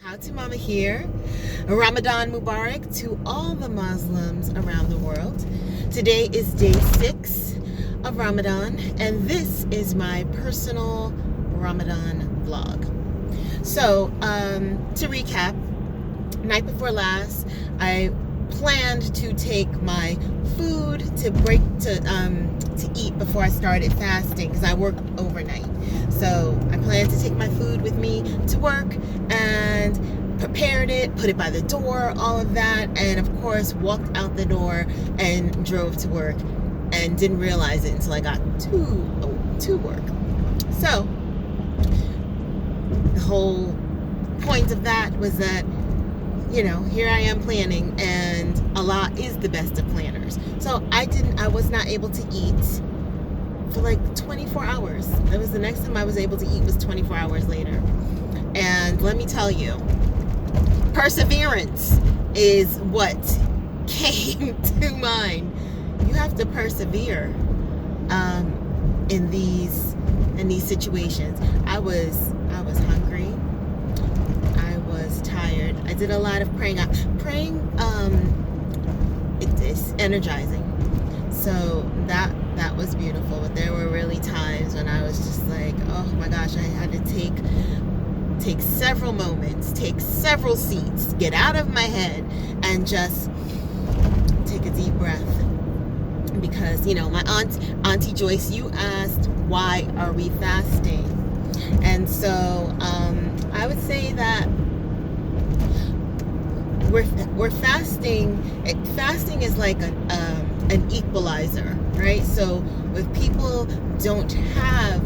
How to Mama here. Ramadan Mubarak to all the Muslims around the world. Today is day 6 of Ramadan, and this is my personal Ramadan vlog. So, to recap, night before last, I planned to take my food to eat before I started fasting because I work overnight. So I planned to take my food with me to work and prepared it, put it by the door, all of that, and of course walked out the door and drove to work and didn't realize it until I got to work. So the whole point of that was that, you know, here I am planning, and Allah is the best of planners. So I was not able to eat for like 24 hours. That was the next time I was able to eat was 24 hours later. And let me tell you, perseverance is what came to mind. You have to persevere in these situations. I was hungry. I was tired. I did a lot of praying. It's energizing. So that was beautiful. But there were really times when I was just like, oh my gosh, I had to take several moments, take several seats, get out of my head, and just take a deep breath. Because, you know, my Auntie Joyce, you asked, why are we fasting? And so I would say that we're fasting. Fasting is like an equalizer, right? So if people don't have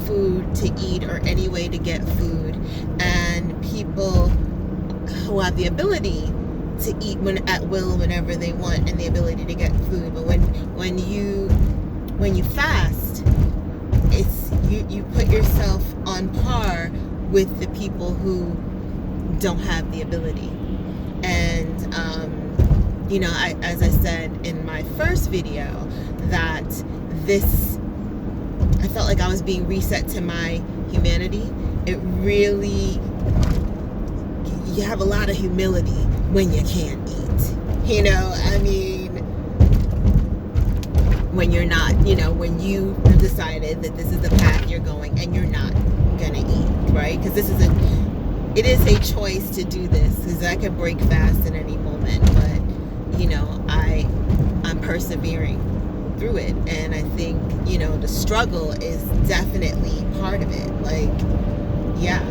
food to eat or any way to get food, and people who have the ability to eat at will whenever they want and the ability to get food, but when you fast, it's you put yourself on par with the people who don't have the ability. And you know, as I said in my first video, that I felt like I was being reset to my humanity. It really, you have a lot of humility when you can't eat. You know, I mean, when you're not, you know, when you have decided that this is the path you're going and you're not gonna eat, right? Because it is a choice to do this, because I could break fast at any moment, but, you know, I'm persevering through it. And I think, you know, the struggle is definitely part of it. Like, yeah,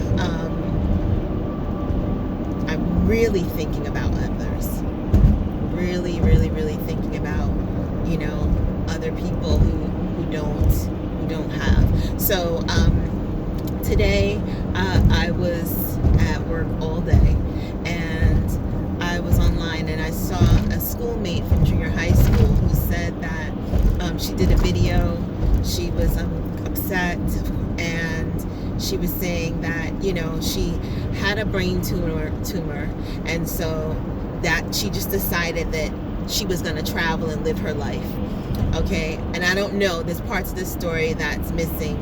I'm really thinking about others. Really, really, really thinking about, you know, other people who don't have. So today I was at work all day, and I was online, and I saw a schoolmate from junior high school who said that she did a video. She was upset, and she was saying that, you know, she had a brain tumor, and so that she just decided that she was going to travel and live her life. Okay, and I don't know, there's parts of the story that's missing,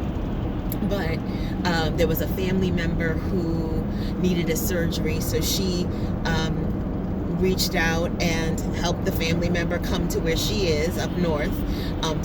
but there was a family member who needed a surgery, so she reached out and helped the family member come to where she is up north,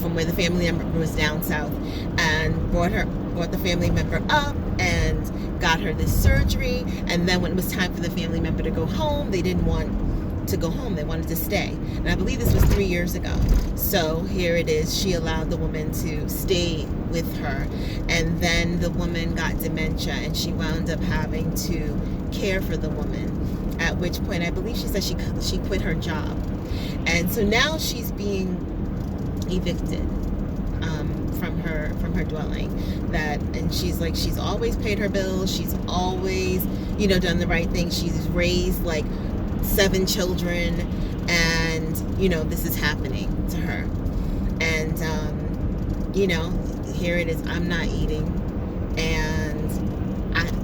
from where the family member was down south, and brought the family member up and got her this surgery. And then when it was time for the family member to go home, they didn't want to go home, they wanted to stay. And I believe this was 3 years ago. So here it is, she allowed the woman to stay with her, and then the woman got dementia, and she wound up having to care for the woman, at which point I believe she said she quit her job. And so now she's being evicted from her dwelling. And she's like, she's always paid her bills, she's always, you know, done the right thing, she's raised like 7 children, and, you know, this is happening to her. And you know, here it is, I'm not eating, and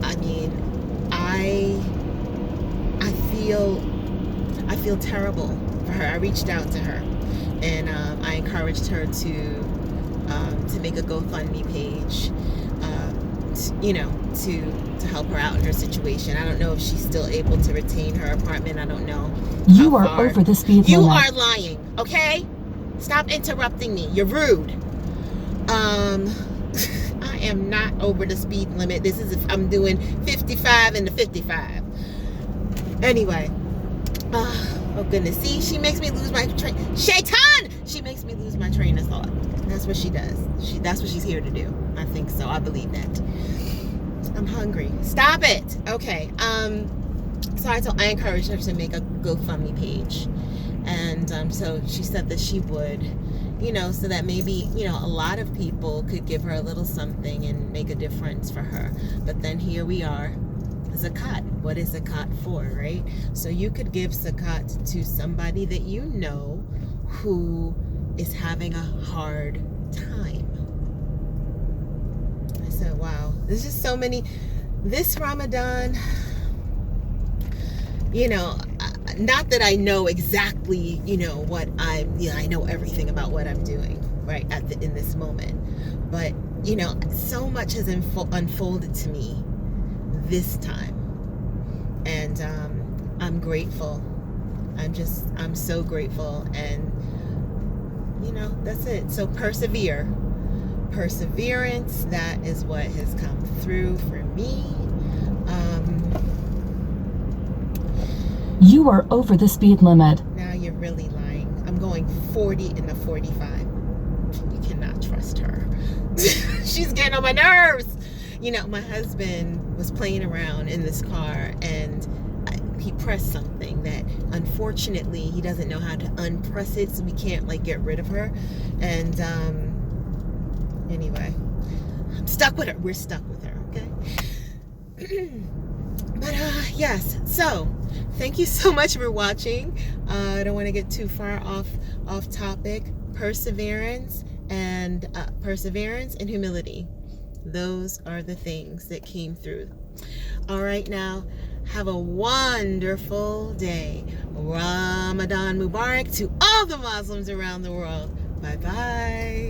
I mean, I feel terrible for her. I reached out to her, and I encouraged her to make a GoFundMe page to help her out in her situation. I don't know if she's still able to retain her apartment. I don't know. You are over the speed limit. You are lying, okay? Stop interrupting me. You're rude. I am not over the speed limit. This is if I'm doing 55 into 55. Anyway. Oh goodness. See, she makes me lose my train. Shaitan! She makes me lose my train of thought. That's what she does. That's what she's here to do. I think so. I believe that. I'm hungry. Stop it. Okay. So I encouraged her to make a GoFundMe page. And so she said that she would, so that maybe, a lot of people could give her a little something and make a difference for her. But then here we are. Zakat. What is zakat for, right? So you could give zakat to somebody that you know who is having a hard time. I said, wow, there's just so many. This Ramadan, not that I know exactly, what I know everything about what I'm doing right in this moment, but so much has unfolded to me this time, and I'm grateful. I'm so grateful, and that's it. So perseverance, that is what has come through for me. You are over the speed limit. Now you're really lying. I'm going 40 in the 45. You cannot trust her. She's getting on my nerves. My husband was playing around in this car, and he pressed something that unfortunately he doesn't know how to unpress it, so we can't get rid of her. And anyway, I'm stuck with her. We're stuck with her, okay? But yes, so thank you so much for watching. I don't want to get too far off topic. Perseverance and humility. Those are the things that came through. All right, now have a wonderful day. Ramadan Mubarak to all the Muslims around the world. Bye-bye.